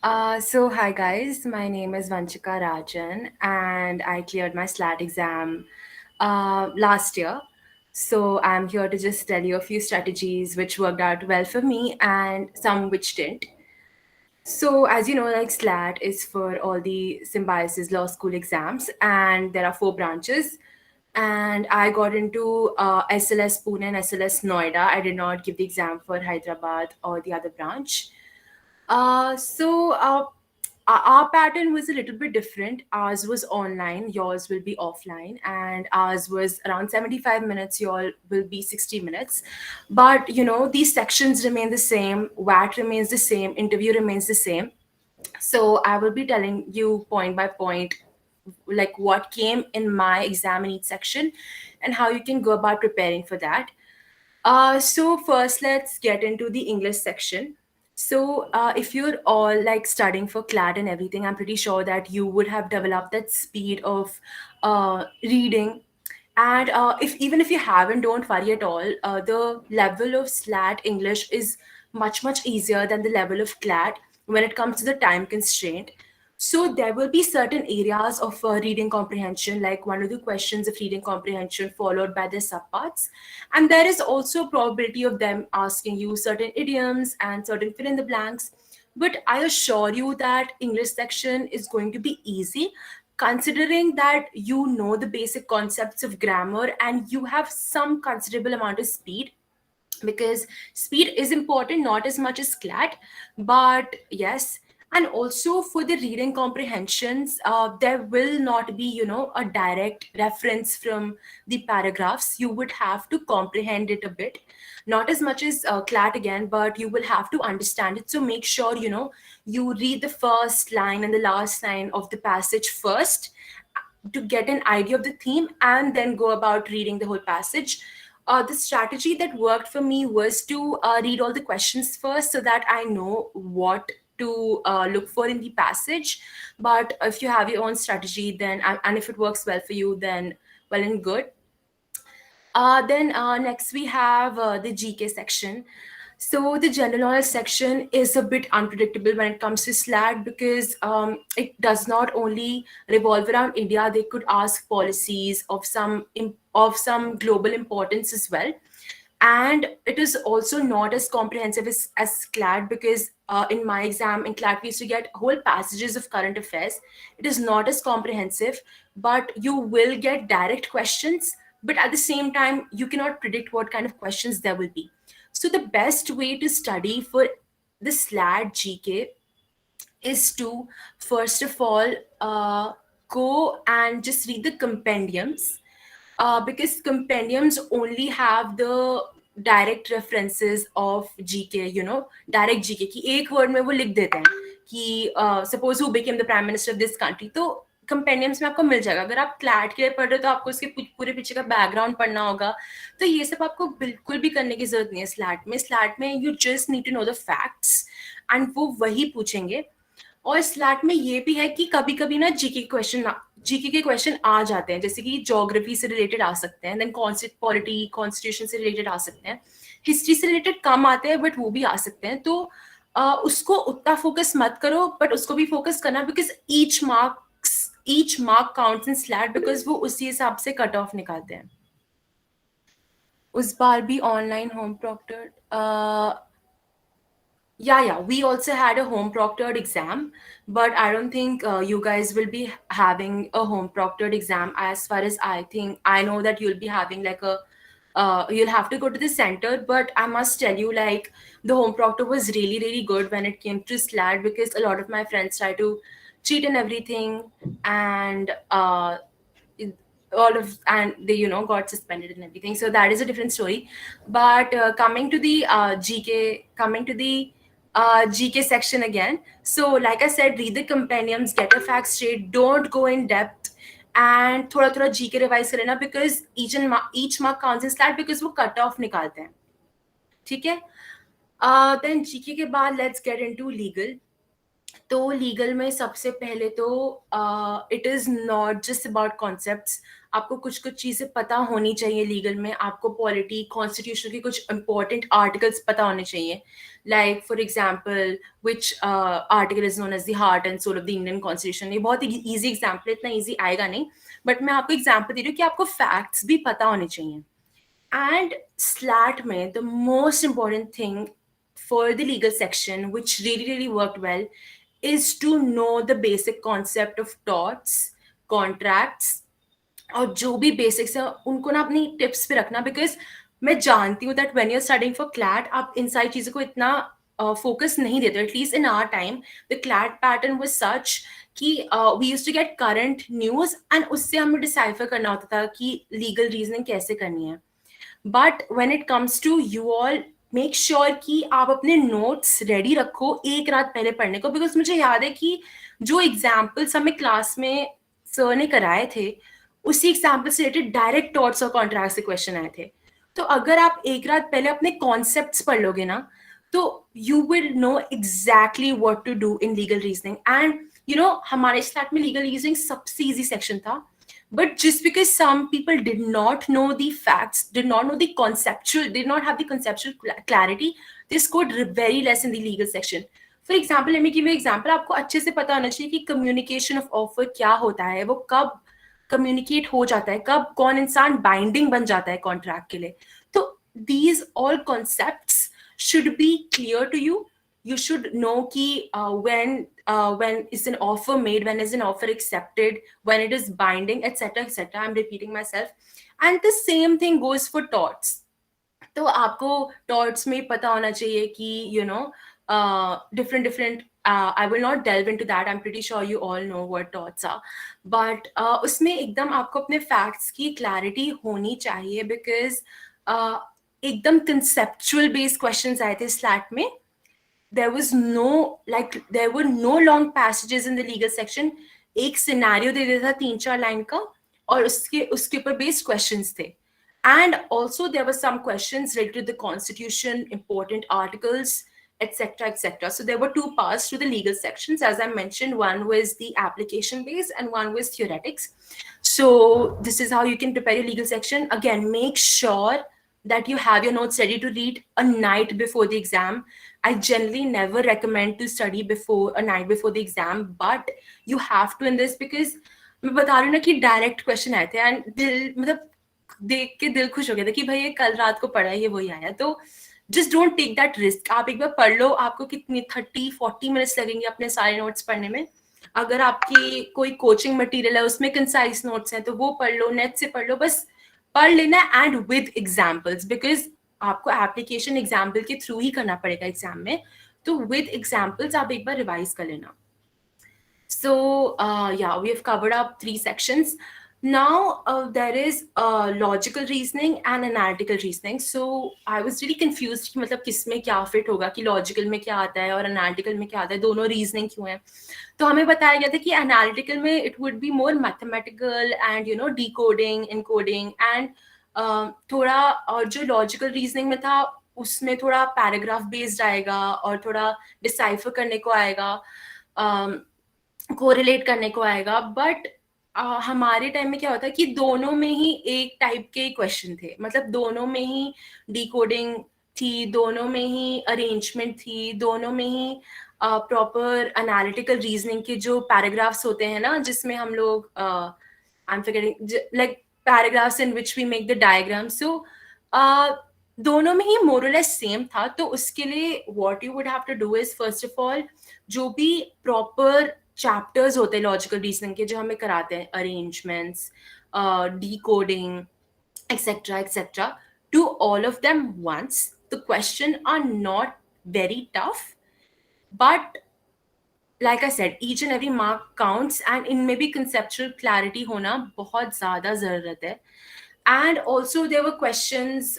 Hi guys, my name is Vanshika Rajan and I cleared my SLAT exam last year. So I'm here to just tell you a few strategies which worked out well for me and some which didn't. So as you know, like SLAT is for all the symbiosis law school exams and there are four branches. And I got into SLS Pune and SLS Noida. I did not give the exam for Hyderabad or the other branch. Our pattern was a little bit different. Ours was online, yours will be offline, and ours was around 75 minutes, yours will be 60 minutes. But these sections remain the same, VAT remains the same, interview remains the same. So I will be telling you point by point like what came in my exam in each section and how you can go about preparing for that. So first, let's get into the English section. So, if you're all like studying for CLAT and everything, I'm pretty sure that you would have developed that speed of reading. And if even if you haven't, don't worry at all. The level of SLAT English is much easier than the level of CLAT when it comes to the time constraint. So there will be certain areas of reading comprehension, like one or two questions of reading comprehension followed by the subparts. And there is also a probability of them asking you certain idioms and certain fill in the blanks. But I assure you that English section is going to be easy, considering that you know the basic concepts of grammar and you have some considerable amount of speed, because speed is important, not as much as CLAT, but yes. And also for the reading comprehensions, there will not be, a direct reference from the paragraphs. You would have to comprehend it a bit, not as much as CLAT again, but you will have to understand it. So make sure, you read the first line and the last line of the passage first to get an idea of the theme and then go about reading the whole passage. The strategy that worked for me was to read all the questions first so that I know what to look for in the passage. But if you have your own strategy, then and if it works well for you, then well and good. Then next we have the GK section. So the general knowledge section is a bit unpredictable when it comes to SLAT, because it does not only revolve around India. They could ask policies of some global importance as well. And it is also not as comprehensive as CLAT, because in my exam in CLAT we used to get whole passages of current affairs. It is not as comprehensive, but you will get direct questions. But at the same time, you cannot predict what kind of questions there will be. So the best way to study for the SLAT GK is to first of all go and just read the compendiums, because compendiums only have the direct references of GK, direct GK की एक word में वो लिख देते हैं कि suppose who became the prime minister of this country, तो कंपेंडियम्स में आपको मिल जाएगा. अगर आप क्लैट के लिए पढ़ रहे हो तो आपको उसके पूरे पीछे का बैकग्राउंड पढ़ना होगा. तो ये सब आपको बिल्कुल भी करने की जरूरत नहीं है स्लैट में you just need to know the facts and वो वही पूछेंगे. और स्लैट में ये भी है कि कभी कभी ना जीके के क्वेश्चन आ जाते हैं, जैसे कि ज्योग्राफी से रिलेटेड आ सकते हैं, देन पॉलिटी कॉन्स्टिट्यूशन से रिलेटेड आ सकते हैं, हिस्ट्री से रिलेटेड कम आते हैं बट वो भी आ सकते हैं. तो उसको उतना फोकस मत करो, बट उसको भी फोकस करना, because each mark counts in slate, because वो उसी हिसाब से कट ऑफ निकालते हैं. उस बार भी online home proctor. Yeah, we also had a home proctored exam, but I don't think you guys will be having a home proctored exam. As far as I think, I know that you'll be having like you'll have to go to the center, but I must tell you, like, the home proctor was really good when it came to SLAT, because a lot of my friends try to cheat and everything, and and they got suspended and everything. So that is a different story. But coming to the GK section again. So like I said, read the compendiums, get your facts straight, don't go in depth, and थोड़ा GK revise कर लेना, because each mark counts in SLAT, because वो cut off निकालते हैं. ठीक है. Then GK के बाद let's get into legal. तो लीगल में सबसे पहले तो it is not just about concepts. आपको कुछ कुछ चीज़ें पता होनी चाहिए लीगल में. आपको पॉलिटी कॉन्स्टिट्यूशन के कुछ इंपॉर्टेंट आर्टिकल्स पता होने चाहिए. Like for example which article is known as the heart and soul of the Indian constitution. ये बहुत ईजी एग्जाम्पल, इतना ईजी आएगा नहीं, बट मैं आपको एग्जाम्पल दे रही हूँ कि आपको फैक्ट्स भी पता होने चाहिए. And SLAT में the most important thing for the legal section, which really, really worked well, is to know the basic concept of torts, contracts, और जो भी बेसिक्स है उनको ना अपनी टिप्स पे रखना. बिकॉज मैं जानती हूँ that when you are studying for CLAT आप इन सारी चीज़ों को इतना फोकस नहीं देते. At least in our time the CLAT pattern was such कि we used to get current news and उससे हमें डिसाइफर करना होता था कि लीगल रीजनिंग कैसे करनी है. But when it comes to you all, make sure कि आप अपने नोट्स रेडी रखो एक रात पहले पढ़ने को. बिकॉज मुझे याद है कि जो एग्जाम्पल्स हमें क्लास में सर ने कराए थे उसी एग्जाम्पल से रिलेटेड डायरेक्ट टॉर्ट्स और कॉन्ट्रैक्ट्स के क्वेश्चन आए थे. तो अगर आप एक रात पहले अपने कॉन्सेप्ट्स पढ़ लोगे ना तो you will know exactly what to do in legal reasoning. And you know हमारे स्लैट में लीगल रीजनिंग सबसे इजी सेक्शन था. But just because some people did not know the facts, did not know the conceptual, did not have the conceptual clarity, they scored very less in the legal section. For example, let me give you an example. आपको अच्छे से पता होना चाहिए कि communication of offer क्या होता है, वो कब communicate हो जाता है, कब कौन इंसान binding बन जाता है contract के लिए. तो these all concepts should be clear to you. You should know कि when is an offer made, when is an offer accepted, when it is binding, etc., etc. I'm repeating myself. And the same thing goes for torts. तो आपको torts में पता होना चाहिए कि different I will not delve into that. I'm pretty sure you all know what torts are. But उसमें एकदम आपको अपने facts की clarity होनी चाहिए because एकदम conceptual based questions आए थे SLAT में. There were no long passages in the legal section. एक सिनेरियो दे देता था 3-4 लाइन का और उसके ऊपर बेस्ड क्वेश्चंस थे. And also there were some questions related to the constitution, important articles, etc., etc. So there were two parts to the legal sections. As I mentioned, one was the application based and one was theoretics. So this is how you can prepare your legal section. Again, make sure that you have your notes ready to read a night before the exam. I generally never recommend to study before a night before the exam, but you have to in this because मैं बता रही हूँ ना कि direct question आए थे and दिल मतलब देख के दिल खुश हो गया था कि भाई ये कल रात को पढ़ा है, ये वही आया. तो just don't take that risk. आप एक बार पढ़ लो, आपको कितनी 30-40 मिनट्स लगेंगे अपने सारे नोट्स पढ़ने में. अगर आपकी कोई कोचिंग मटेरियल है उसमें कंसाइज नोट्स हैं तो वो पढ़ लो, नेट से पढ़ लो, बस पढ़ लेना एंड विद एग्जाम्पल्स. बिकॉज आपको एप्लीकेशन एग्जाम्पल के थ्रू ही करना पड़ेगा एग्जाम में. तो विद एग्जाम्पल्स आप एक बार रिवाइज कर लेना. So yeah, we have covered up 3 sections. Now there is logical reasoning and analytical reasoning. So I was really confused कि मतलब किस में क्या फिट होगा, कि logical में क्या आता है और analytical में क्या आता है, दोनों reasoning क्यों है. तो हमें बताया गया था कि analytical में it would be more mathematical and decoding, encoding and थोड़ा, और जो logical reasoning में था उसमें थोड़ा paragraph based आएगा और थोड़ा decipher करने को आएगा, कोरिलेट करने को आएगा. बट हमारे टाइम में क्या होता है कि दोनों में ही एक टाइप के क्वेश्चन थे. मतलब दोनों में ही डिकोडिंग थी, दोनों में ही अरेंजमेंट थी, दोनों में ही प्रॉपर एनालिटिकल रीजनिंग के जो पैराग्राफ्स होते हैं ना, जिसमें हम लोग I am forgetting, like paragraphs in which we make the diagram. So दोनों में ही मोर और लेस सेम था. तो उसके लिए what you would have to do is first of all जो भी प्रॉपर चैप्टर्स होते हैं लॉजिकल रीजनिंग के जो हमें कराते हैं, arrangements, decoding, etc., etc., do all of them once. The question are not very tough, but like I said, each and every mark counts and इनमें भी conceptual clarity होना बहुत ज़्यादा ज़रूरत है. And also there were questions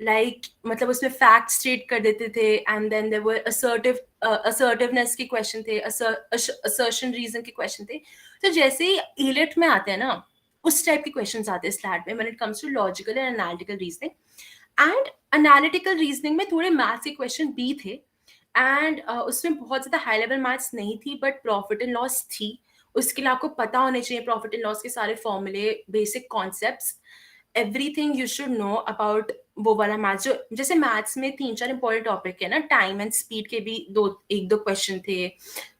like मतलब उसमें facts state कर देते थे and then there were assertiveness के question थे, assertion reason के question थे. तो जैसे ही AILET में आते हैं ना उस टाइप के questions आते हैं SLAT में when it comes to logical and analytical reasoning. And analytical reasoning में थोड़े maths के question भी थे एंड उसमें बहुत ज़्यादा हाई लेवल मैथ्स नहीं थी, बट प्रॉफिट एंड लॉस थी. उसके लिए आपको पता होने चाहिए प्रॉफिट एंड लॉस के सारे फॉर्मूले, basic concepts, everything you should know about वो वाला मैथ्स. जो जैसे मैथ्स में 3-4 इंपॉर्टेंट टॉपिक है ना, टाइम एंड स्पीड के भी एक दो क्वेश्चन थे,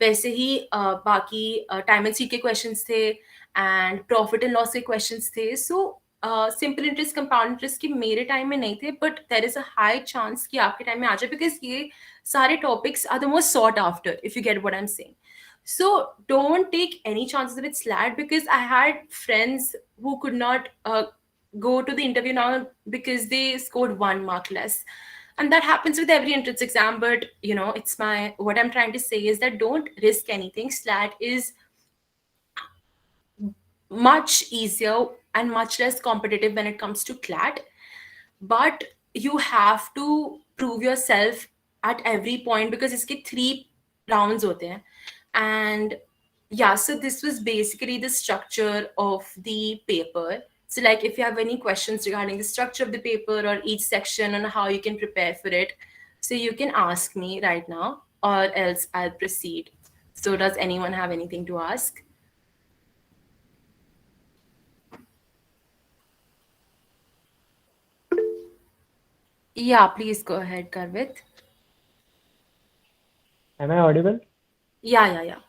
वैसे ही बाकी टाइम एंड स्पीड के क्वेश्चन थे एंड प्रॉफिट एंड लॉस के क्वेश्चन थे. So simple interest, compound interest की मेरे टाइम में नहीं थे, but there is a high chance कि आपके टाइम में आ जाए, बिकॉज ये सारे topics are the most sought after, if you get what I'm saying. So don't take any chances with SLAT, because I had friends who could not go to the interview now because they scored 1 mark less. And that happens with every entrance exam. But it's what I'm trying to say is that don't risk anything. SLAT is much easier and much less competitive when it comes to CLAT, but you have to prove yourself at every point, because iske 3 rounds hote hain. And yeah, so this was basically the structure of the paper. So like, if you have any questions regarding the structure of the paper or each section and how you can prepare for it, so you can ask me right now, or else I'll proceed. So does anyone have anything to ask? Yeah, please go ahead, Garvit. Am I audible? Yeah.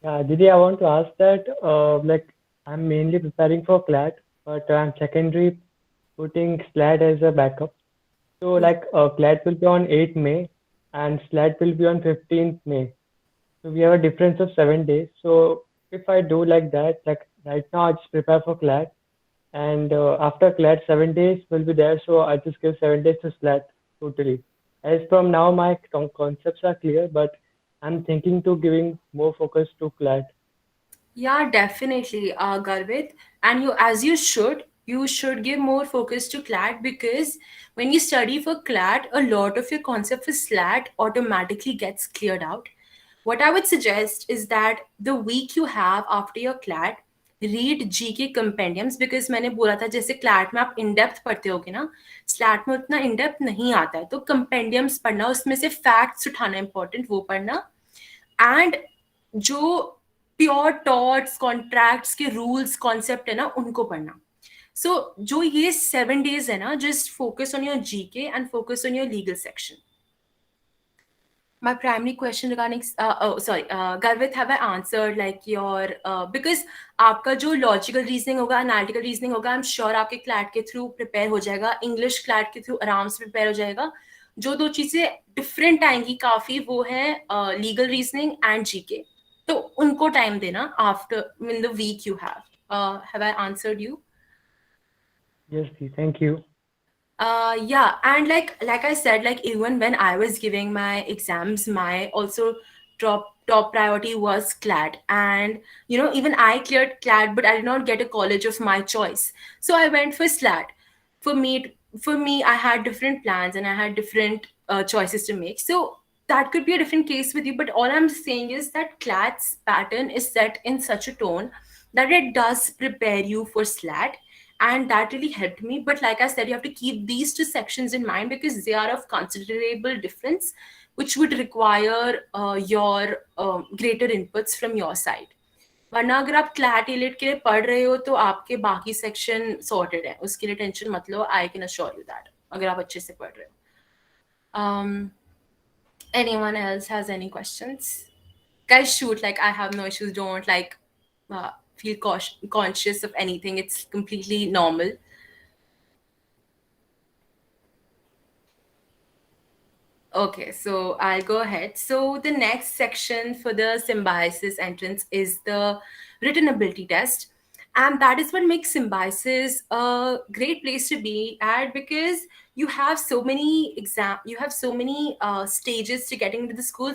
Yeah, Didi, I want to ask that, I'm mainly preparing for CLAT, but I'm secondary putting SLAT as a backup. So, CLAT will be on 8th May and SLAT will be on 15th May. So, we have a difference of 7 days. So, if I do like that, like right now, I just prepare for CLAT, and after CLAT, 7 days will be there. So, I just give 7 days to SLAT totally. As from now, my concepts are clear, but I'm thinking to giving more focus to CLAT. Yeah, definitely, Garvit. And as you should give more focus to CLAT, because when you study for CLAT, a lot of your concept for SLAT automatically gets cleared out. What I would suggest is that the week you have after your CLAT, read GK compendiums, because मैंने बोला था जैसे CLAT में आप in depth पढ़ते होगे ना, SLAT में उतना in depth नहीं आता है, तो compendiums पढ़ना, उसमें से facts उठाना important, वो पढ़ना. एंड जो प्योर टॉर्ट्स, कॉन्ट्रैक्ट्स के रूल्स, कॉन्सेप्ट है ना, उनको पढ़ना. सो जो ये 7 days है ना, just focus on your GK and focus on your legal section. My primary question regarding sorry, Garvit, have I answered like your because आपका जो logical reasoning होगा, analytical reasoning होगा, I'm sure आपके CLAT के through prepare हो जाएगा, English CLAT के through आराम से prepare हो जाएगा. जो 2 चीजें different आएंगी काफी, वो है legal reasoning and GK. तो उनको time देना after in the week you have. Have I answered you? Yes, Dee, thank you. Yeah, and like I said, like even when I was giving my exams, my also top priority was CLAT. And even I cleared CLAT, but I did not get a college of my choice, so I went for SLAT. For me I had different plans and I had different choices to make. So that could be a different case with you, but all I'm saying is that CLAT's pattern is set in such a tone that it does prepare you for SLAT, and that really helped me. But like I said, you have to keep these 2 sections in mind, because they are of considerable difference, which would require your greater inputs from your side. वरना अगर आप CLAT AILET के लिए पढ़ रहे हो तो आपके बाकी सेक्शन सॉर्टेड है, उसके लिए टेंशन मत लो. I can assure you that, अगर आप अच्छे से पढ़ रहे हो. Anyone else has any questions? Guys, shoot, like I have no issues. Don't feel conscious of anything. It's completely normal. Okay, so I'll go ahead. So the next section for the symbiosis entrance is the written ability test. And that is what makes symbiosis a great place to be at, because you have so many stages to getting into the school,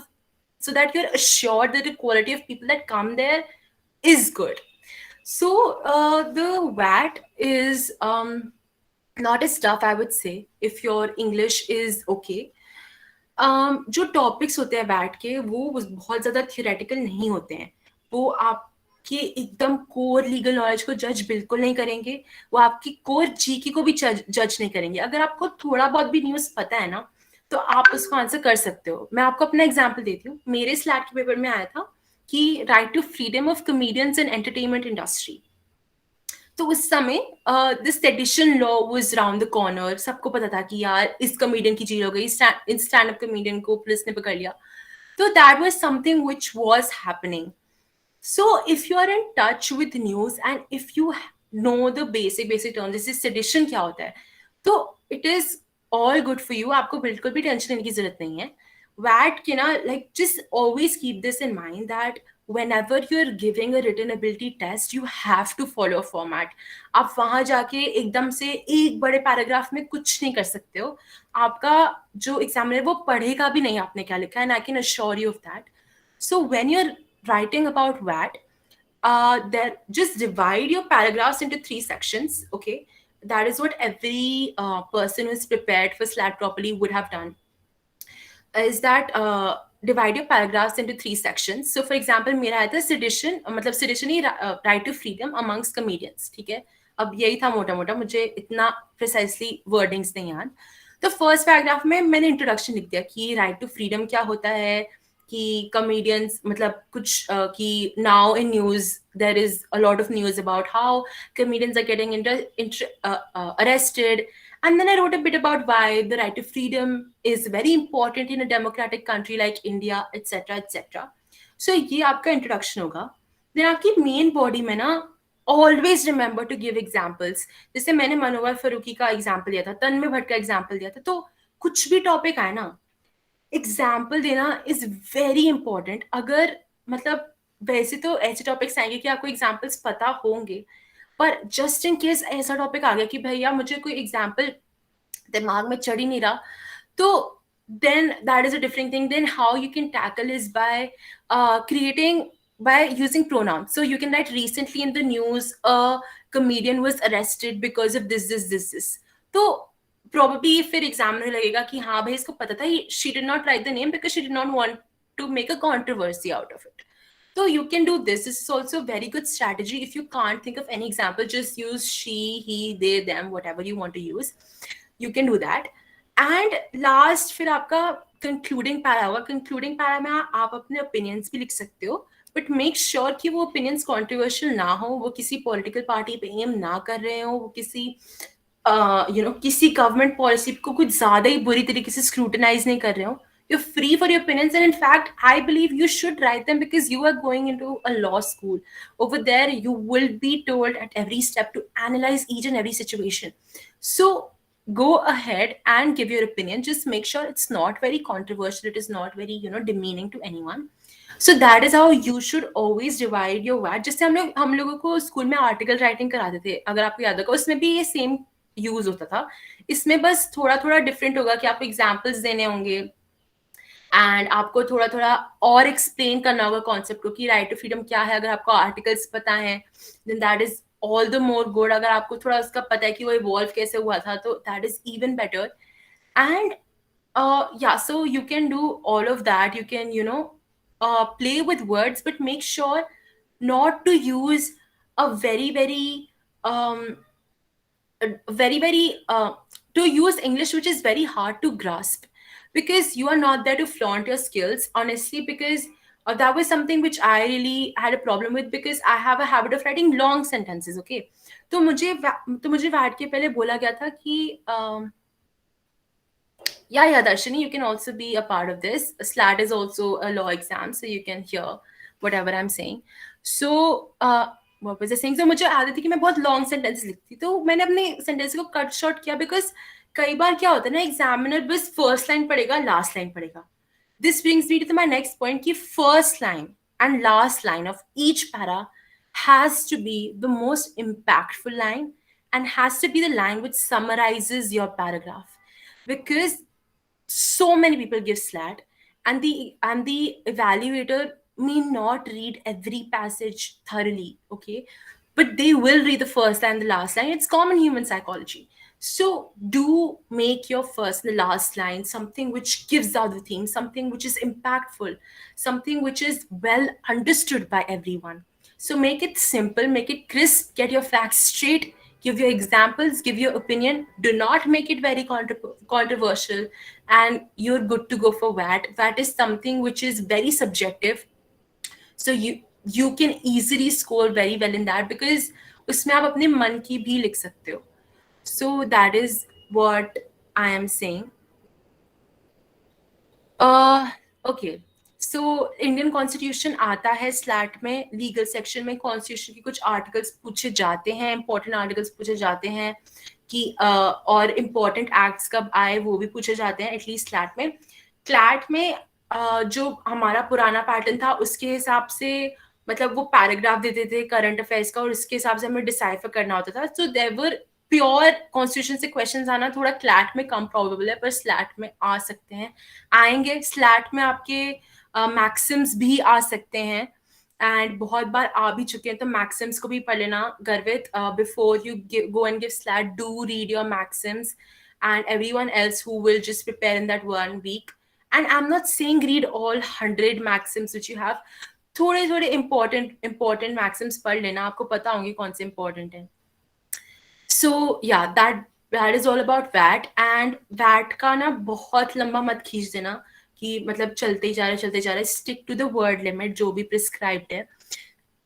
so that you're assured that the quality of people that come there is good. So the VAT is not as tough, I would say, if your English is okay. जो topics होते हैं बैठ के, वो बहुत ज़्यादा theoretical नहीं होते हैं. वो आपके एकदम कोर लीगल नॉलेज को जज बिल्कुल नहीं करेंगे. वो आपकी कोर जीके को भी जज नहीं करेंगे. अगर आपको थोड़ा बहुत भी न्यूज़ पता है ना, तो आप उसको आंसर कर सकते हो. मैं आपको अपना एग्जांपल देती हूँ. मेरे स्लैट के पेपर में आया था कि right to freedom of comedians in entertainment industry. तो उस समय this sedition law was round the corner. सबको पता था कि यार इस कॉमेडियन की चीज हो गई, इस स्टैंड अप कॉमेडियन को पुलिस ने पकड़ लिया. तो that was something which was happening. So if you are in touch with news and if you know the basic terms, जैसे sedition क्या होता है, तो it is all good for you. आपको बिल्कुल भी टेंशन लेने की जरूरत नहीं है. वैट के ना, like just always keep this in mind that whenever you're giving a written ability test, you have to follow a format. आप वहां जाके एकदम से एक बड़े पैराग्राफ में कुछ नहीं कर सकते हो. आपका जो एग्जामिनर वो पढ़ेगा भी नहीं आपने क्या लिखा है, and I can assure you of that. So when you're writing about VAT, then just divide your paragraphs into 3 sections. Okay, that is what every person who is prepared for SLAT properly would have done. Is that divide your paragraphs into 3 sections. So, for example, मेरा आया था sedition, मतलब sedition he right to freedom amongst comedians. ठीक है, अब यही था मोटा मोटा, मुझे इतना precisely wordings नहीं याद. तो फर्स्ट पैराग्राफ में मैंने इंट्रोडक्शन लिख दिया कि राइट टू फ्रीडम क्या होता है, कि कॉमेडियंस मतलब कुछ कि now in news there is a lot of news about how comedians are getting arrested. And then I wrote a bit about why the right to freedom is very important in a democratic country like India, etc., etc. So ये आपका introduction होगा. Then आपकी main body में ना always remember to give examples. जैसे मैंने मनोहर फरूकी का example दिया था, तन्मय भट्ट का एग्जाम्पल दिया था. तो कुछ भी टॉपिक आए ना, एग्जाम्पल देना इज वेरी इंपॉर्टेंट. अगर मतलब वैसे तो ऐसे टॉपिक्स आएंगे कि आपको एग्जाम्पल्स पता होंगे, पर जस्ट इन केस ऐसा टॉपिक आ गया कि भैया मुझे कोई एग्जाम्पल दिमाग में चढ़ ही नहीं रहा, तो then that is a different thing. Then how you can tackle is by by using pronouns. So you can write, recently in the news a comedian was arrested because of this. तो probably फिर examiner लगेगा कि हाँ भाई इसको पता था, she did not write the name because she did not want to make a controversy out of it. So you can do this. This is also a very good strategy. If you can't think of any example, just use she, he, they, them, whatever you want to use. You can do that. And last फिर आपका concluding para होगा. Concluding para में आप अपने opinions भी लिख सकते हो, but make sure कि वो opinions controversial ना हो, वो किसी political party पे aim ना कर रहे हो, वो किसी किसी गवर्नमेंट पॉलिसी को कुछ ज्यादा ही बुरी तरीके से स्क्रूटनाइज नहीं कर रहे हो. You're free for your opinions, and in fact I believe you should write them because you are going into a law school. Over there you will be told at every step to analyze each and every situation. So go ahead and give your opinion. Just make sure it's not very controversial, it is not very demeaning to anyone. So that is how you should always divide your VAT. जैसे हम लोगों को school में article writing कराते थे, अगर आपको याद होगा, उसमें भी ये सेम यूज होता था. इसमें बस थोड़ा थोड़ा डिफरेंट होगा कि आपको एग्जाम्पल्स देने होंगे एंड आपको थोड़ा थोड़ा और एक्सप्लेन करना होगा कॉन्सेप्ट को कि राइट टू फ्रीडम क्या है. अगर आपको आर्टिकल्स पता है then that is all the more good. अगर आपको थोड़ा उसका पता है कि वो इवॉल्व कैसे हुआ था, तो that is even better. And yeah, so you can do all of that. You can play with words, but make sure not to use a um very to use English which is very hard to grasp, because you are not there to flaunt your skills, honestly. Because that was something which I really had a problem with, because I have a habit of writing long sentences. Okay, तो मुझे VAT के पहले बोला गया था कि yeah, Darshini, you can also be a part of this. SLAT is also a law exam, so you can hear whatever I'm saying. So what was I saying? So मुझे आदत थी कि मैं बहुत लॉन्ग सेंटेंस लिखती, तो मैंने अपने सेंटेंस को कट शॉर्ट किया. बिकॉज कई बार क्या होता है ना, एग्जामिनर बस फर्स्ट लाइन पढ़ेगा, लास्ट लाइन पढ़ेगा. This brings me to my next point, कि first line and last line of each para has to be the most impactful line and has to be the line which summarizes your paragraph. Because so many people give SLAT, and the evaluator may not read every passage thoroughly. Okay, but they will read the first line, the last line. It's common human psychology. So do make your first and the last line something which gives out the theme, something which is impactful, something which is well understood by everyone. So make it simple, make it crisp, get your facts straight, give your examples, give your opinion. Do not make it very controversial, and you're good to go for VAT. VAT is something which is very subjective, so you can easily score very well in that, because उसमें आप अपने मन की भी लिख सकते हो. So that is what I am saying. Okay, so Indian constitution आता है स्लैट में, लीगल सेक्शन में कॉन्स्टिट्यूशन के कुछ आर्टिकल्स पूछे जाते हैं, इंपॉर्टेंट आर्टिकल्स पूछे जाते हैं कि और इम्पोर्टेंट एक्ट्स कब आए वो भी पूछे जाते हैं एटलीस्ट स्लैट में. क्लैट में जो हमारा पुराना पैटर्न था उसके हिसाब से, मतलब वो पैराग्राफ देते थे करंट अफेयर्स का और उसके हिसाब से हमें डिसाइफर करना होता था. सो देवर प्योर कॉन्स्टिट्यूशन से क्वेश्चंस आना थोड़ा क्लैट में कम प्रोबेबल है, पर स्लैट में आ सकते हैं, आएंगे. स्लैट में आपके मैक्सिम्स भी आ सकते हैं, एंड बहुत बार आ भी चुके हैं, तो मैक्सिम्स को भी पढ़ लेना. गर्वित, before you go and give slate, do read your Maxim's, and everyone else who will just prepare in that 1 week. And I'm not saying read all 100 maxims which you have. थोड़े थोड़े important maxims पढ़ लेना, आपको पता होंगे कौन से important हैं. So yeah, that is all about VAT. And VAT का ना बहुत लंबा मत खींच देना कि मतलब चलते ही जा रहे. Stick to the word limit जो भी prescribed है,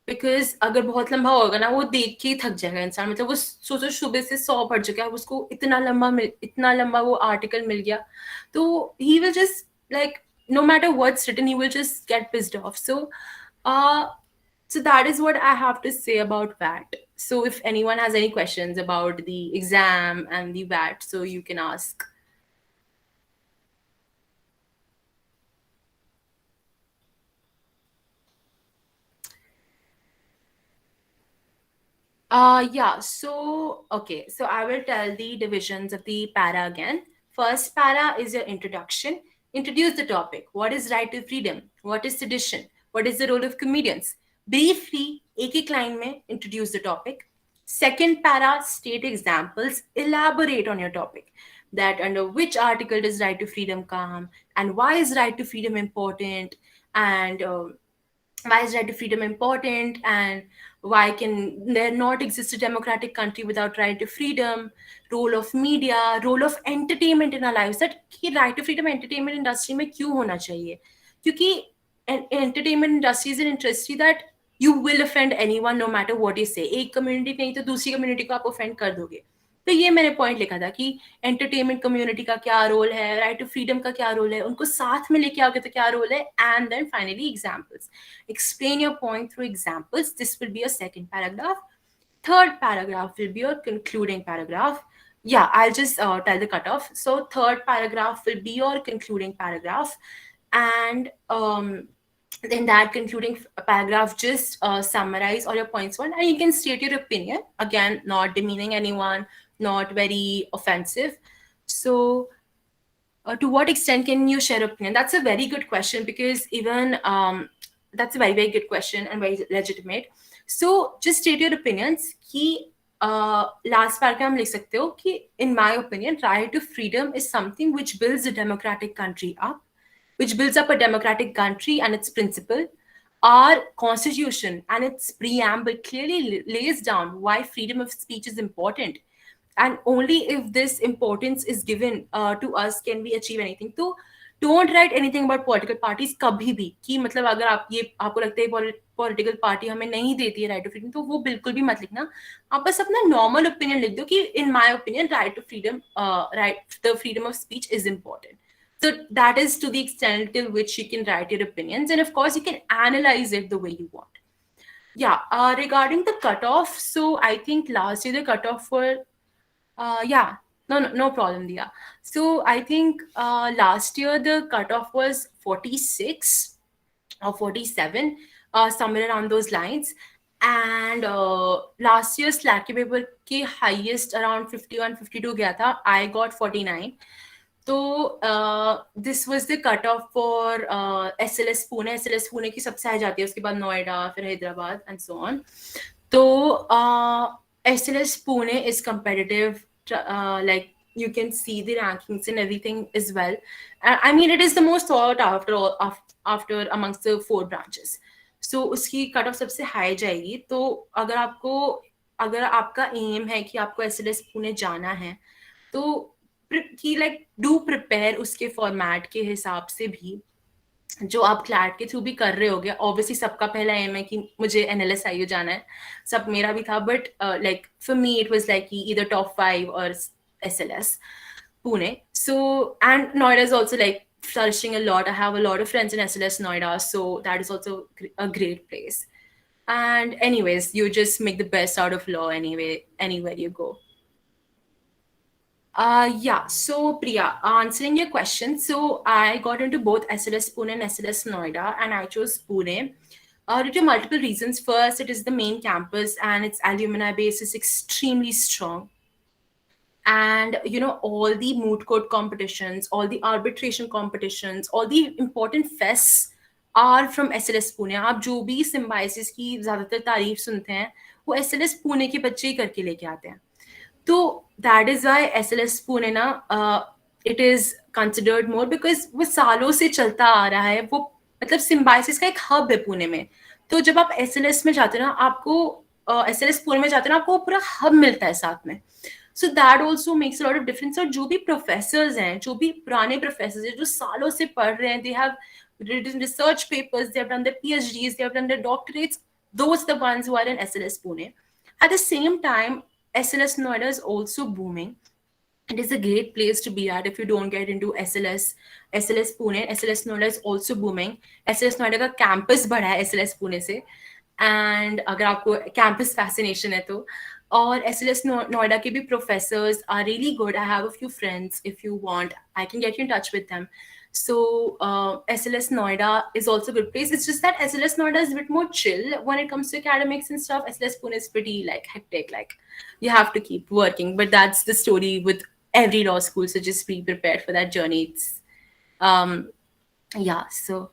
बिकॉज अगर बहुत लंबा होगा ना वो देख के ही थक जाएगा इंसान. मतलब वो सोचो सुबह से 100 पढ़ चुका है, उसको इतना लंबा वो आर्टिकल मिल गया, तो he will just like, no matter what's written, he will just get pissed off. So that is what I have to say about VAT. So if anyone has any questions about the exam and the VAT, so you can ask. Yeah, so, okay, so I will tell the divisions of the para again. First para is your introduction. Introduce the topic. What is right to freedom? What is sedition? What is the role of comedians? Briefly, एक line में introduce the topic. Second para, state examples. Elaborate on your topic. That under which article does right to freedom come, and why is right to freedom important, and why is right to freedom important, and why can there not exist a democratic country without right to freedom, role of media, role of entertainment in our lives. That कि right to freedom entertainment industry में क्यों होना चाहिए, क्योंकि entertainment industry is an industry that you will offend anyone no matter what you say. एक community नहीं तो दूसरी community को आप offend कर दोगे. तो ये मैंने पॉइंट लिखा था कि एंटरटेनमेंट कम्युनिटी का क्या रोल है, राइट टू फ्रीडम का क्या रोल है, उनको साथ में लेके आओगे तो क्या रोल है, and then finally examples. Explain your point through examples. This will be your second paragraph. Third paragraph will be your concluding paragraph. Yeah, I'll just tell the cutoff. So third paragraph will be your concluding paragraph, and in that concluding paragraph, just summarize all your points one, and you can state your opinion. Again, not demeaning anyone, not very offensive. So to what extent can you share opinion? That's a very good question, because even that's a very, very good question and very legitimate. So just state your opinions कि last paragraph हम लिख सकते हो कि in my opinion right to freedom is something which builds a democratic country up, which builds up a democratic country and its principle. Our constitution and its preamble clearly lays down why freedom of speech is important, and only if this importance is given to us can we achieve anything. So don't write anything about political parties कभी भी, कि मतलब अगर आप ये आपको लगता है पॉलिटिकल पार्टी हमें नहीं देती है राइट टू फ्रीडम, तो वो बिल्कुल भी मत लिखना. आप बस अपना नॉर्मल ओपिनियन लिख दो कि in my opinion right to freedom, right the freedom of speech is important. So that is to the extent till which you can write your opinions, and of course you can analyze it the way you want. Yeah, regarding the cutoff, so I think last year the cutoff were yeah, no problem, Dia. So I think last year the cutoff was 46 or 47, somewhere around those lines. And last year SLAT के paper के highest around 51 52 गया था. I got 49. तो this was the cut off for SLS Pune. SLS Pune की सबसे high जाती है, उसके बाद नोएडा, फिर हैदराबाद एंड सो ऑन. तो SLS Pune is competitive, like you can see the rankings and everything as well. I mean it is the most sought after amongst the 4 branches. So उसकी cut off सबसे high जाएगी. तो अगर आपको अगर आपका M है कि आपको एसएलएस पुणे जाना है, तो कि लाइक डू प्रिपेयर उसके फॉर्मेट के हिसाब से भी, जो आप क्लैट के थ्रू भी कर रहे होगे. ऑब्वियसली सबका पहला एम है कि मुझे एनएलएसआईयू जाना है, सब मेरा भी था, but like for me it was like either top 5 और SLS Pune. So, and Noida is also like flourishing a lot. I have a lot of friends in SLS Noida, so that is also a great place. And anyways, you just make the best out of law anyway, anywhere you go. Yeah, so Priya, answering your question, so I got into both SLS Pune and SLS Noida, and I chose Pune. Due to multiple reasons. First, it is the main campus, and its alumni base is extremely strong. And all the moot court competitions, all the arbitration competitions, all the important fests are from SLS Pune. आप जो भी symbiosis की ज़्यादातर तारीफ सुनते हैं, वो SLS Pune के बच्चे ही करके लेके आते हैं. तो that is why SLS Pune ना, it is considered more because वो सालों से चलता आ रहा है. वो मतलब सिम्बाइसिस का एक हब है पुणे में. तो जब आप SLS में जाते हो ना, आपको SLS पुणे में जाते हो ना, आपको पूरा हब मिलता है साथ में. So that also makes lot of difference. और जो भी प्रोफेसर्स हैं, जो भी पुराने प्रोफेसर्स हैं, जो सालों से पढ़ रहे हैं, they have written research papers, they have done their PhDs, they have done their doctorates. Those are the ones who are in SLS Pune. At the same time, SLS Noida is also booming. It is a great place to be at if you don't get into SLS Pune. SLS Noida is also booming. SLS Noida का campus बड़ा है SLS Pune से. And अगर आपको campus fascination है तो, और SLS Noida के भी professors are really good. I have a few friends. If you want, I can get you in touch with them. So SLS Noida is also a good place. It's just that SLS Noida is a bit more chill when it comes to academics and stuff. SLS Pune is pretty like hectic. Like you have to keep working. But that's the story with every law school. So just be prepared for that journey. It's yeah. So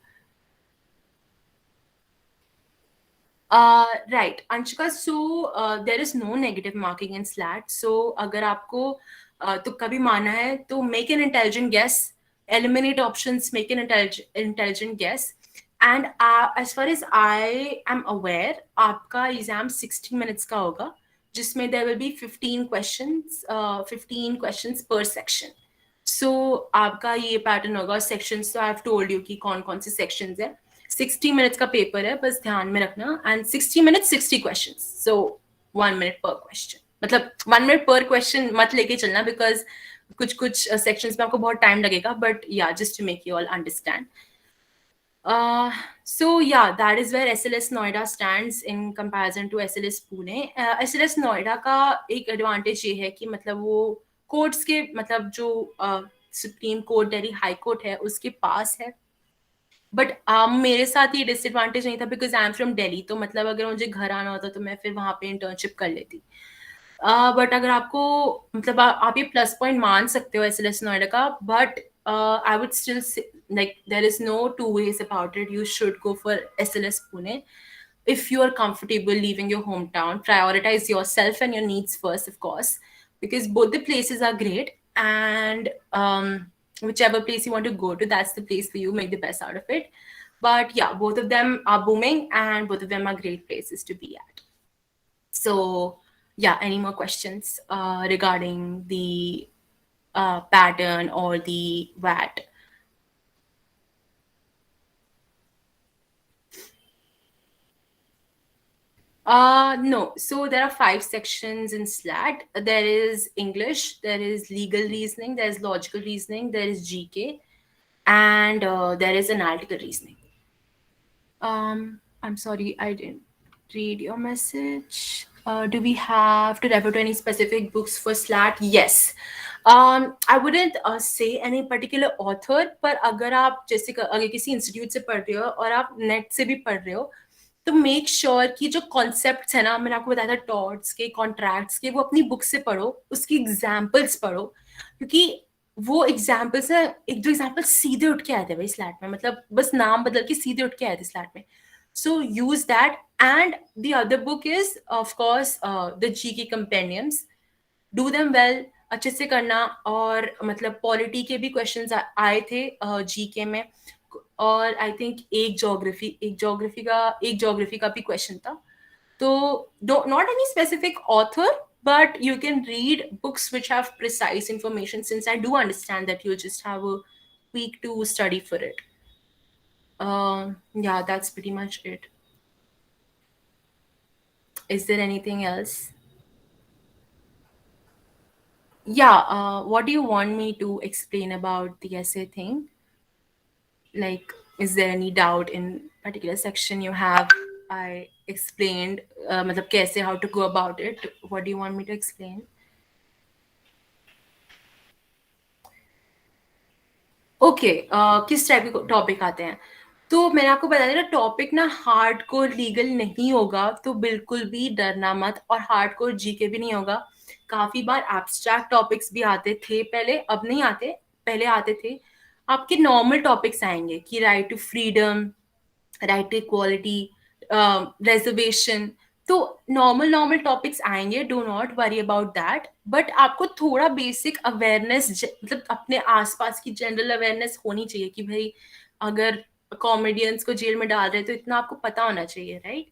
right, Anshika. So there is no negative marking in SLAT. So अगर आपको तुक्का भी मारना है, तो make an intelligent guess, eliminate options, make an intelligent guess. And as far as I am aware, आपका exam 60 minutes का होगा, जिसमें there will be 15 questions per section. So आपका ये pattern होगा sections. So I've told you कि कौन कौन से sections है. 60 minutes का पेपर है, बस ध्यान में रखना. And 60 minutes 60 questions, so 1 minute per question. मतलब 1 minute per question मत लेके चलना, बिकॉज कुछ सेक्शंस में आपको बहुत टाइम लगेगा. बट या just to make you all understand. So yeah, that is where SLS Noida stands in comparison to SLS Pune. SLS Noida का एक एडवांटेज ये है कि मतलब वो कोर्ट्स के, मतलब जो supreme court, Delhi high court है, उसके पास है. बट मेरे साथ ये डिसएडवांटेज नहीं था, because I am from Delhi. तो मतलब अगर मुझे घर आना होता तो मैं फिर वहां पे इंटर्नशिप कर लेती. बट अगर आपको मतलब आप ये प्लस पॉइंट मान सकते हो SLS नोएडा का. But I would still like there is no two ways about it. You should go for SLS Pune if you are comfortable leaving your hometown. Prioritize yourself and your needs first, of course, because both the places are great. And whichever place you want to go to, that's the place for you. Make the best out of it. But yeah, both of them are booming and both of them are great places to be at. So yeah, any more questions regarding the pattern or the VAT? No. So there are 5 sections in SLAT. There is English, there is legal reasoning, there is logical reasoning, there is GK, and there is analytical reasoning. I'm sorry, I didn't read your message. Do we have to refer to any specific books for SLAT? Yes. I wouldn't say any particular author, पर अगर आप जैसे अगर किसी institute से पढ़ रहे हो और आप नेट से भी पढ़ रहे हो, तो मेक श्योर कि जो कॉन्सेप्ट्स है ना, मैंने आपको बताया था टॉर्ट्स के, कॉन्ट्रैक्ट्स के, वो अपनी बुक से पढ़ो, उसकी एग्जाम्पल्स पढ़ो. क्योंकि वो एग्जाम्पल्स है, एक दो एग्जाम्पल सीधे उठ के आए थे भाई स्लैट में, मतलब बस नाम बदल के सीधे उठ के आए थे स्लैट में. So use that. And the other book is of course the GK compendiums. Do them well, अच्छे से करना. और मतलब पॉलिटी के भी क्वेश्चंस आए थे जीके में. और आई थिंक एक ज्योग्राफी का भी क्वेश्चन था. So, not any specific author, but you can read books which have precise information, since I do understand that you just have a week to study for it. Yeah, that's pretty much it. Is there anything else? Yeah, what do you want me to explain about the essay thing? Like, is there any doubt in particular section you have? I explained, matlab, kaise, how to go about it. What do you want me to explain? Okay, किस type के topic आते हैं? तो मैंने आपको बताया ना, topic ना हार्ड कोर लीगल नहीं होगा, तो बिल्कुल भी डरना मत, और हार्ड कोर जीके भी नहीं होगा. काफी बार एब्स्ट्रैक्ट टॉपिक्स भी आते थे पहले, अब नहीं आते, पहले आते थे. आपके नॉर्मल टॉपिक्स आएंगे कि right to freedom, right to equality, reservation. तो नॉर्मल नॉर्मल टॉपिक्स आएंगे, do not worry about that. But आपको थोड़ा बेसिक अवेयरनेस, मतलब अपने आसपास की जनरल अवेयरनेस होनी चाहिए कि भाई अगर कॉमेडियंस को जेल में डाल रहे हैं तो इतना आपको पता होना चाहिए, राइट?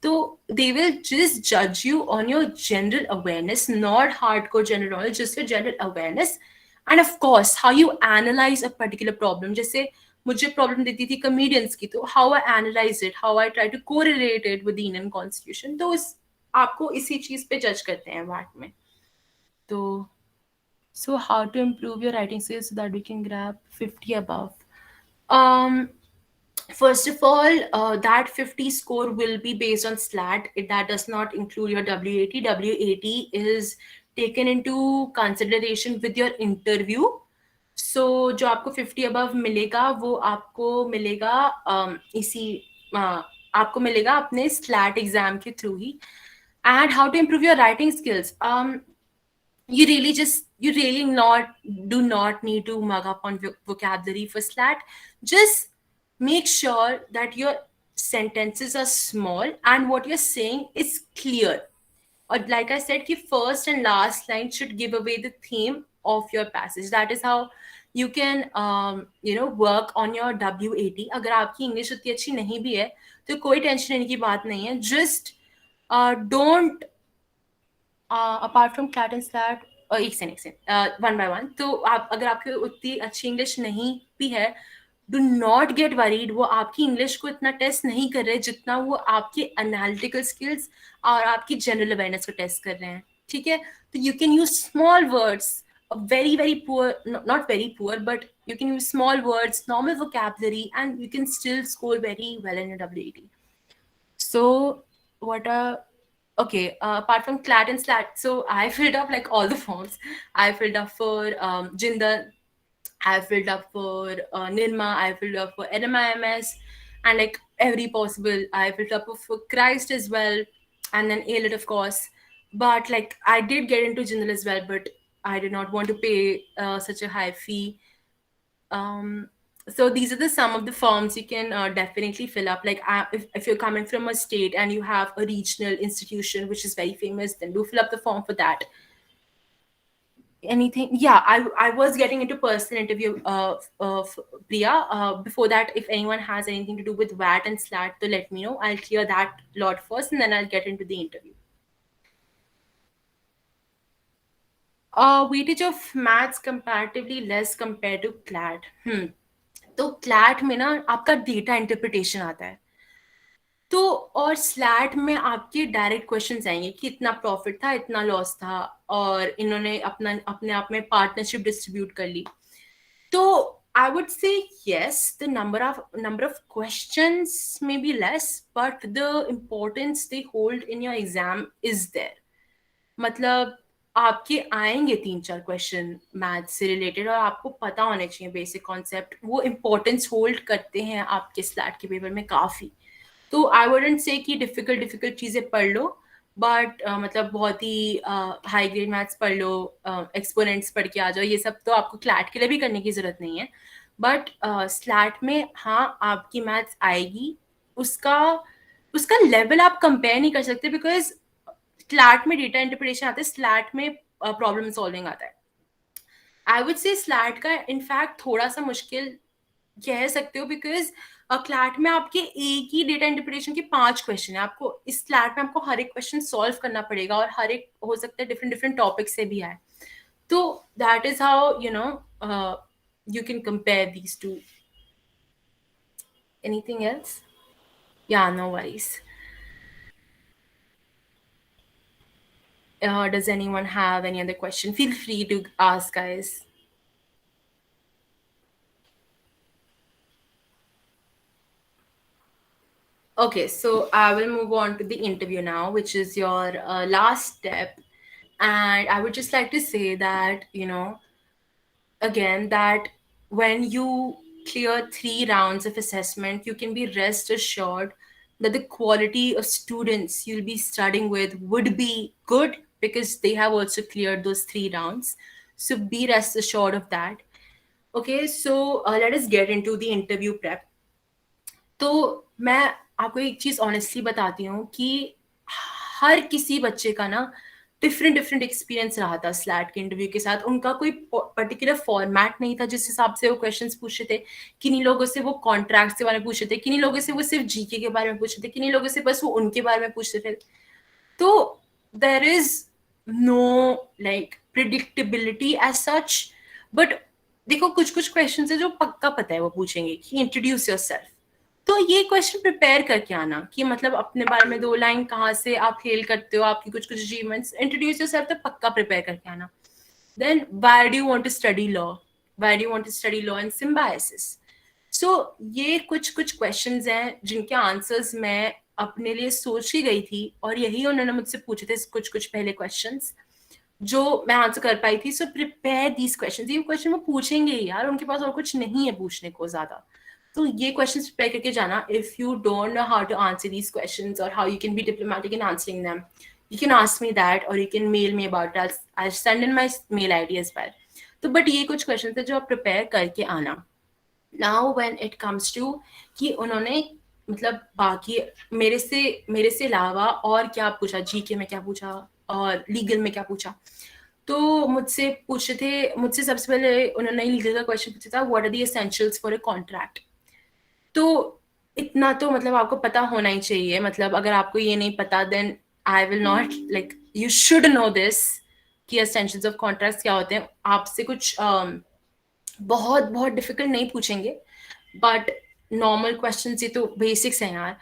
तो दे विल जस्ट जज you on your general awareness, not hard core general knowledge, just your general awareness. And of course how you analyse a particular problem. जैसे मुझे प्रॉब्लम देती थी कॉमेडियंस की, तो how I analyse it, how I try to correlate it with the Indian constitution. तो इस आपको इसी चीज पे जज करते हैं वाट में. तो so how to improve your writing skills so that we can grab 50 above? um First of all, that 50 score will be based on SLAT. That does not include your W80. W80 is taken into consideration with your interview. So जो आपको 50 above मिलेगा वो आपको मिलेगा इसी आपको मिलेगा अपने SLAT एग्जाम के through he. And how to improve your writing skills? You really not do not need to mug up on vocabulary for SLAT. Just make sure that your sentences are small and what you're saying is clear. Or like I said, the first and last line should give away the theme of your passage. That is how you can work on your W80. अगर आपकी English उतनी अच्छी नहीं भी है तो कोई tension लेने की बात नहीं है. Just don't apart from CLAT and slate, एक से वन बाय वन. तो आप अगर आपकी उतनी अच्छी इंग्लिश नहीं भी है, डू नॉट गेट वरीड. वो आपकी इंग्लिश को इतना टेस्ट नहीं कर रहे जितना वो आपकी एनालिटिकल स्किल्स और आपकी जनरल अवेयरनेस को टेस्ट कर रहे हैं. ठीक है? तो you can use small words, very very poor, not very poor, but you can use small words, normal vocabulary, and you can still score very well in your WAT. So, what are okay? Apart from CLAT and SLAT, so I filled up like all the forms. I filled up for Jindal, I filled up for Nirma, I filled up for NMIMS, and like every possible. I filled up for Christ as well, and then AILET, of course. But like I did get into Jindal as well, but I did not want to pay such a high fee. So these are the some of the forms you can definitely fill up. Like if you're coming from a state and you have a regional institution which is very famous, then do fill up the form for that. Anything? Yeah, I was getting into personal interview of Priya. Before that, if anyone has anything to do with VAT and SLAT, to let me know. I'll clear that lot first, and then I'll get into the interview. Weightage of maths comparatively less compared to CLAT. तो CLAT में ना आपका data interpretation आता है. तो और slate में आपके डायरेक्ट क्वेश्चंस आएंगे कि इतना प्रॉफिट था, इतना लॉस था, और इन्होंने अपने आप में पार्टनरशिप डिस्ट्रीब्यूट कर ली. तो I would say yes, the number of questions may be less, but the importance they hold in your exam is there. मतलब आपके आएंगे 3-4 क्वेश्चन मैथ से रिलेटेड और आपको पता होने चाहिए बेसिक कॉन्सेप्ट. वो इम्पोर्टेंस होल्ड करते हैं आपके स्लैट के पेपर में काफ़ी. तो आई वुडंट से कि डिफिकल्ट चीज़ें पढ़ लो, बट मतलब बहुत ही हाई ग्रेड मैथ्स पढ़ लो, एक्सपोनेंट्स पढ़ के आ जाओ. ये सब तो आपको क्लैट के लिए भी करने की ज़रूरत नहीं है. बट स्लैट में हाँ आपकी मैथ्स आएगी. उसका उसका लेवल आप कंपेयर नहीं कर सकते, बिकॉज स्लैट में डेटा इंटरप्रिटेशन आता है, स्लैट में प्रॉब्लम सॉल्विंग आता है. आई वुड से स्लैट का इनफैक्ट थोड़ा सा मुश्किल कह सकते हो, बिकॉज क्लैट में आपके एक ही डेटा इंटरप्रिटेशन के 5 क्वेश्चन है, आपको इस क्लैट में आपको हर एक क्वेश्चन सॉल्व करना पड़ेगा, और हर एक हो सकता है डिफरेंट डिफरेंट टॉपिक से भी आए. तो that is how you can compare these two. Anything else? Yeah, no worries. Does anyone have any other question? Feel free to ask, guys. Okay, so I will move on to the interview now, which is your last step. And I would just like to say that, again, that when you clear 3 rounds of assessment, you can be rest assured that the quality of students you'll be studying with would be good, because they have also cleared those 3 rounds. So be rest assured of that. Okay, so let us get into the interview prep. तो मैं आपको एक चीज honestly बताती हूँ कि हर किसी बच्चे का ना डिफरेंट डिफरेंट एक्सपीरियंस रहा था स्लैट के इंटरव्यू के साथ. उनका कोई पर्टिकुलर फॉर्मेट नहीं था जिस हिसाब से वो क्वेश्चंस पूछे थे. किन्हीं लोगों से वो कॉन्ट्रैक्ट के बारे में पूछे थे, किन्हीं लोगों से वो सिर्फ जीके के बारे में पूछे थे, किन्हीं लोगों से बस वो उनके बारे में पूछते थे. तो there is no like predictability as such. But देखो, कुछ कुछ क्वेश्चन है जो पक्का पता है वो पूछेंगे कि इंट्रोड्यूस योर सेल्फ. तो ये क्वेश्चन प्रिपेयर करके आना कि मतलब अपने बारे में 2 लाइन कहाँ से आप हेल करते हो, आपकी कुछ कुछ अचीवमेंट्स, इंट्रोड्यूस योरसेल्फ तो पक्का प्रिपेयर करके आना. Then why do you want to study law, why do you want to study law in Symbiosis. So ये कुछ कुछ क्वेश्चंस हैं जिनके आंसर्स मैं अपने लिए सोच ही गई थी, और यही उन्होंने मुझसे पूछे थे कुछ कुछ पहले क्वेश्चंस जो मैं आंसर कर पाई थी. So prepare these questions. ये क्वेश्चन वो पूछेंगे ही यार, उनके पास और कुछ नहीं है पूछने को ज्यादा. तो ये क्वेश्चंस प्रिपेयर करके जाना. If you don't know how to answer these questions और how you can be diplomatic in answering them, you can ask me that or you can mail me about it. I'll send in my mail ID as well. तो but ये कुछ question थे जो आप prepare करके आना. Now when it comes to कि उन्होंने मतलब बाकी मेरे से अलावा और क्या पूछा, जीके में क्या पूछा और लीगल में क्या पूछा. तो मुझसे सबसे पहले उन्होंने लीगल का क्वेश्चन पूछा था, what are the essentials for a contract. तो इतना तो मतलब आपको पता होना ही चाहिए. मतलब अगर आपको ये नहीं पता, then I will not like, you should know this कि एसेंशियल्स ऑफ कॉन्ट्रैक्ट्स क्या होते हैं. आपसे कुछ बहुत बहुत डिफिकल्ट नहीं पूछेंगे, बट नॉर्मल क्वेश्चन ये तो बेसिक्स हैं यार.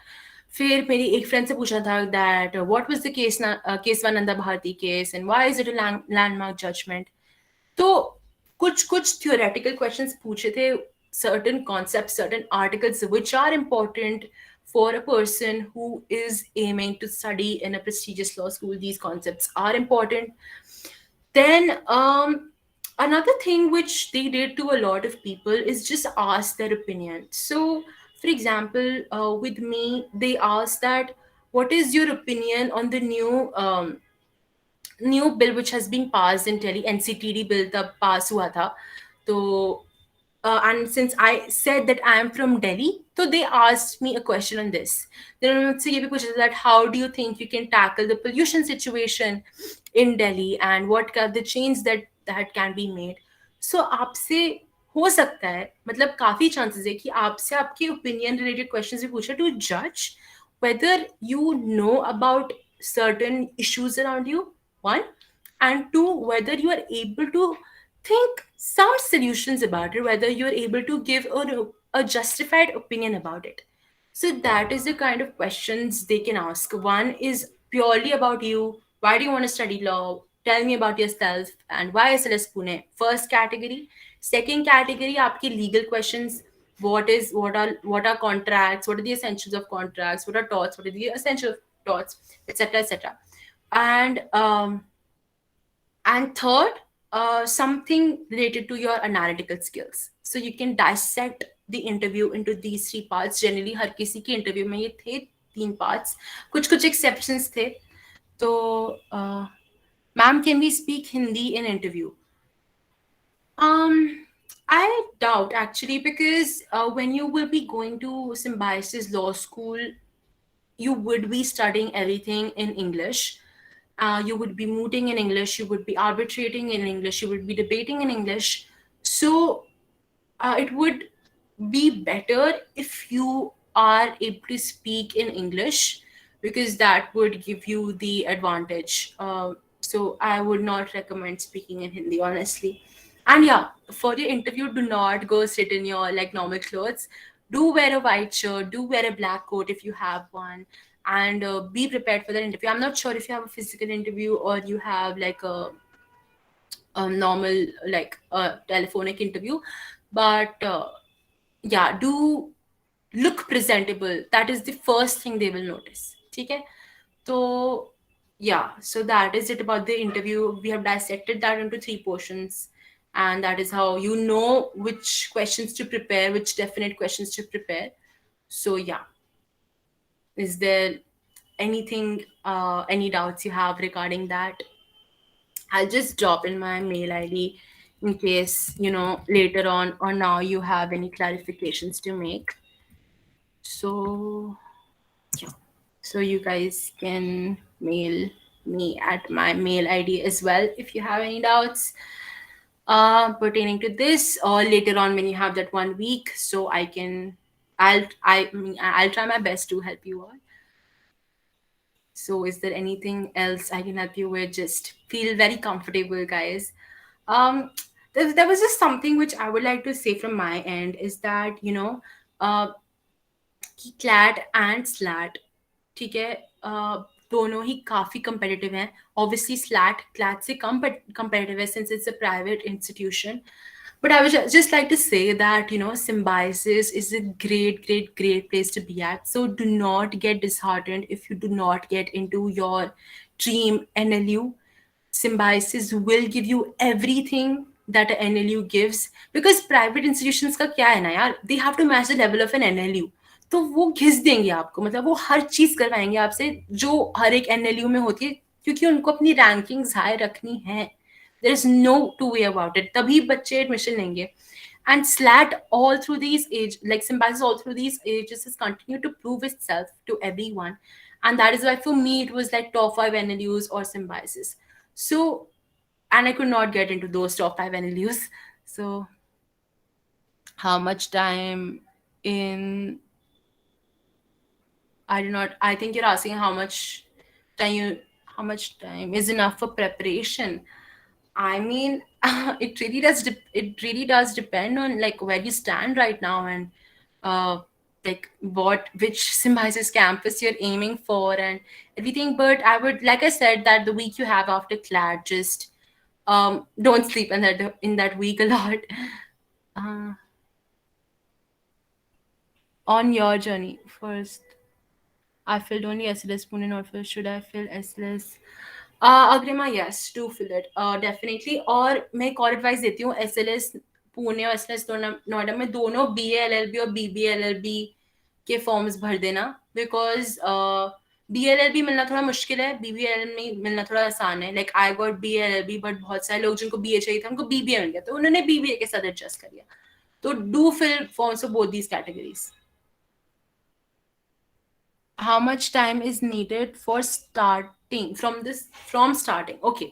फिर मेरी एक फ्रेंड से पूछा था that what was the Kesavananda Bharati case and why is it a landmark judgement. तो कुछ कुछ थियोरेटिकल क्वेश्चंस पूछे थे, certain concepts, certain articles which are important for a person who is aiming to study in a prestigious law school. These concepts are important. Then another thing which they did to a lot of people is just ask their opinion. So for example, with me they asked that what is your opinion on the new bill which has been passed in Delhi. NCTD bill तब pass हुआ था. तो and since I said that I am from Delhi, so they asked me a question on this. Then उन्होंने मुझसे ये भी पूछा that how do you think you can tackle the pollution situation in Delhi and what are the changes that can be made. So आपसे हो सकता है, मतलब काफी chances है कि आपसे आपके opinion related questions भी पूछे to judge whether you know about certain issues around you, one, and two, whether you are able to think some solutions about it, whether you're able to give a justified opinion about it. So that is the kind of questions they can ask. One is purely about you. Why do you want to study law? Tell me about yourself and why SLS Pune. First category. Second category, आपके legal questions. What are contracts? What are the essentials of contracts? What are torts? What are the essential torts? Etc. etc. And third, something related to your analytical skills. So you can dissect the interview into these 3 parts. Generally हर किसी की interview में ये थे 3 parts. कुछ कुछ exceptions थे. तो ma'am, can we speak Hindi in interview? I doubt actually, because when you will be going to Symbiosis Law School, you would be studying everything in English. You would be mooting in English, you would be arbitrating in English, you would be debating in English. So it would be better if you are able to speak in English, because that would give you the advantage. So I would not recommend speaking in Hindi, honestly. And yeah, for your interview, do not go sit in your like normal clothes. Do wear a white shirt, do wear a black coat if you have one, and be prepared for the interview. I'm not sure if you have a physical interview or you have like a normal like a telephonic interview, but yeah, do look presentable. That is the first thing they will notice. Okay, so yeah, so that is it about the interview. We have dissected that into three portions, and that is how you know which questions to prepare, which definite questions to prepare. So yeah, is there anything, any doubts you have regarding that? I'll just drop in my mail ID in case, later on or now you have any clarifications to make. So, yeah. So you guys can mail me at my mail ID as well if you have any doubts pertaining to this, or later on when you have that 1 week, so I'll try my best to help you all. So is there anything else I can help you with? Just feel very comfortable, guys. Um, there was just something which I would like to say from my end, is that uh, कि CLAT and SLAT, ठीक है, दोनों ही काफ़ी competitive हैं. Obviously SLAT CLAT से कम competitive है since it's a private institution. But I would just like to say that, symbiosis is a great, great, great place to be at. So do not get disheartened if you do not get into your dream NLU. Symbiosis will give you everything that an NLU gives, because private institutions का क्या है ना यार, they have to match the level of an NLU. तो वो घिस देंगे आपको, मतलब वो हर चीज करवाएंगे आपसे जो हर एक NLU में होती है, क्योंकि उनको अपनी रैंकिंग्स हाई रखनी है. There is no two way about it, तभी बच्चे एडमिशन लेंगे. And SLAT all through these age, like Symbiosis all through these ages has continued to prove itself to everyone. And that is why for me it was like top 5 NLUs or Symbiosis. So, and I could not get into those top 5 NLUs. So how much time in, I do not, I think you're asking time you how much time is enough for preparation. I mean, it really does depend on like where you stand right now, and uh like which Symbiosis campus you're aiming for and everything. But I would, like I said, that the week you have after CLAT, just don't sleep in that week a lot. uh, on your journey first, I filled only SLS Pune, not fill. Should I fill SLS? Agrima, yes, do fill it. Definitely. और मैं एक और advice देती हूँ, SLS Pune और SLS Noida में दोनों BA LLB और BBLLB के फॉर्म्स भर देना, बिकॉज BLLB मिलना थोड़ा मुश्किल है, BBLLB मिलना थोड़ा आसान है. Like I got BLLB, but बहुत सारे लोग जिनको BA चाहिए था उनको BBA मिल गया, तो उन्होंने BBA के साथ एडजस्ट कर लिया. तो do fill forms of both these categories. How much time is needed for starting from starting? Okay,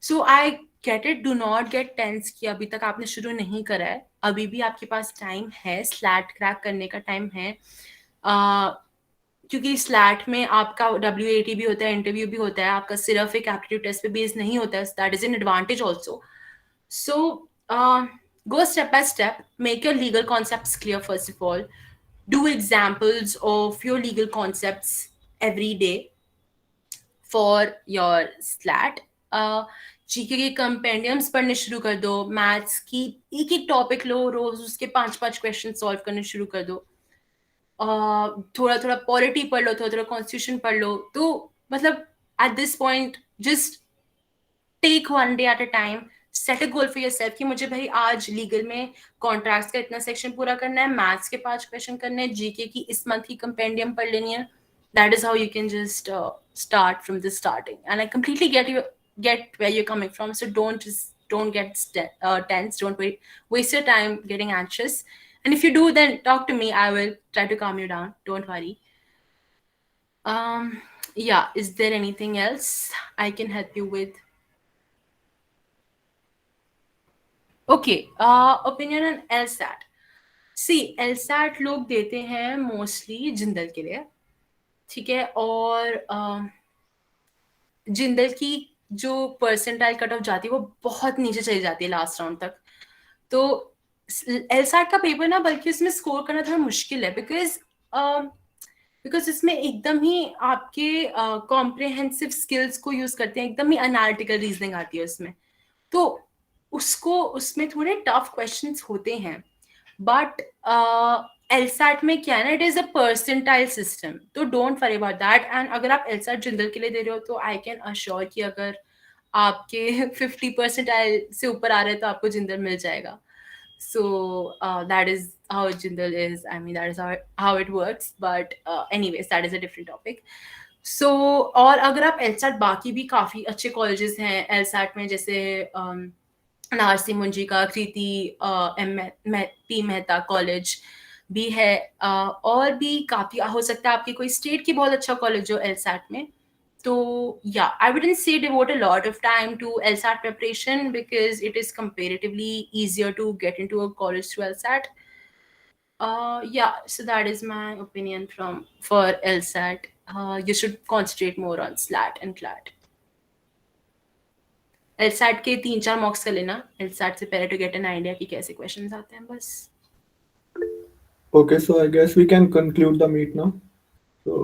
so I get it. Do not get tense कि अभी तक आपने शुरू नहीं करा है, अभी भी आपके पास टाइम है, स्लैट क्रैक करने का टाइम है. क्योंकि स्लैट में आपका WAT भी होता है, इंटरव्यू भी होता है, आपका सिर्फ एक एप्टीट्यूड टेस्ट पे बेस नहीं होता है. That is an advantage also. So, go step by step. Make your legal concepts clear, first of all. Do examples of your legal concepts every day for your SLAT. GK के कंपेंडियम्स पढ़ने शुरू कर दो. Maths की एक एक topic लो, रोज उसके 5-5 question solve करने शुरू कर दो. थोड़ा थोड़ा पॉलिटी पढ़ लो, थोड़ा थोड़ा कॉन्स्टिट्यूशन पढ़ लो. तो मतलब at this point just take one day at a time. Set a goal for yourself कि मुझे भाई आज लीगल में कॉन्ट्रैक्ट्स का इतना सेक्शन पूरा करना है, मैथ्स के 5 क्वेश्चन करने हैं, जीके की इस मंथ की कंपेंडियम पढ़ लेनी है. That is how you can just start from the starting. And I completely get where you're coming from. So don't get tense. Don't waste your time getting anxious. And if you do, then talk to me. I will try to calm you down. Don't worry. Yeah, is there anything else I can help you with? Okay, opinion on LSAT. सी एलसैट लोग देते हैं mostly Jindal के लिए, ठीक है। और जिंदल की जो परसेंटाइल कट ऑफ जाती है वो बहुत नीचे चली जाती है लास्ट राउंड तक। तो एलसैट का पेपर ना, बल्कि उसमें स्कोर करना थोड़ा मुश्किल है, बिकॉज इसमें एकदम ही आपके कॉम्प्रिहेंसिव स्किल्स को यूज करते हैं, एकदम ही एनालिटिकल रीजनिंग आती है उसमें। तो उसको उसमें थोड़े टफ क्वेश्चंस होते हैं। बट एलसैट में क्या है ना, it is a percentile system, तो don't worry about that. And अगर आप एलसैट जिंदल के लिए दे रहे हो तो आई कैन अश्योर कि अगर आपके 50% से ऊपर आ रहे हैं तो आपको जिंदल मिल जाएगा। So that is how Jindal is. I mean, that is how it works. But anyways, that is a different topic. So और अगर आप एलसैट बाकी भी काफ़ी अच्छे कॉलेजेस हैं एलसैट में, जैसे नारसी मुंजी का कृति पी मेहता कॉलेज भी है, और भी काफ़ी हो सकता है आपकी कोई स्टेट की बहुत अच्छा कॉलेज हो एलसैट में। So yeah, I wouldn't say devote a lot of time to LSAT preparation because it is comparatively easier to get into a college through LSAT. Yeah, so that is my opinion from for LSAT. You should concentrate more on SLAT and CLAT. LSAT के 3-4 मॉक्स कर लेना LSAT से पहले to get an idea कि कैसे questions आते हैं बस. Okay, so I guess we can conclude the meet now. So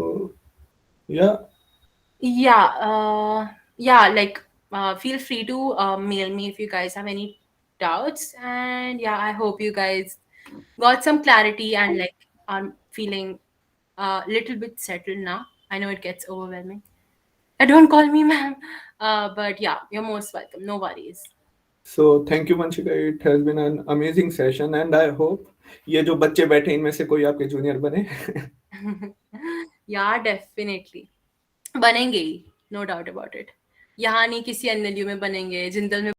yeah, Yeah, like feel free to mail me if you guys have any doubts. And yeah, I hope you guys got some clarity and like are feeling a little bit settled now. I know it gets overwhelming. Don't call me ma'am. But yeah, you're most welcome. No worries. so thank you Vanshika. It has been an amazing session, and I hope ये जो बच्चे बैठे हैं इनमें से कोई आपके junior बने. Yeah, definitely. बनेंगे ही, no doubt about it. यहाँ नहीं, किसी एनएलयू में बनेंगे, जिंदल में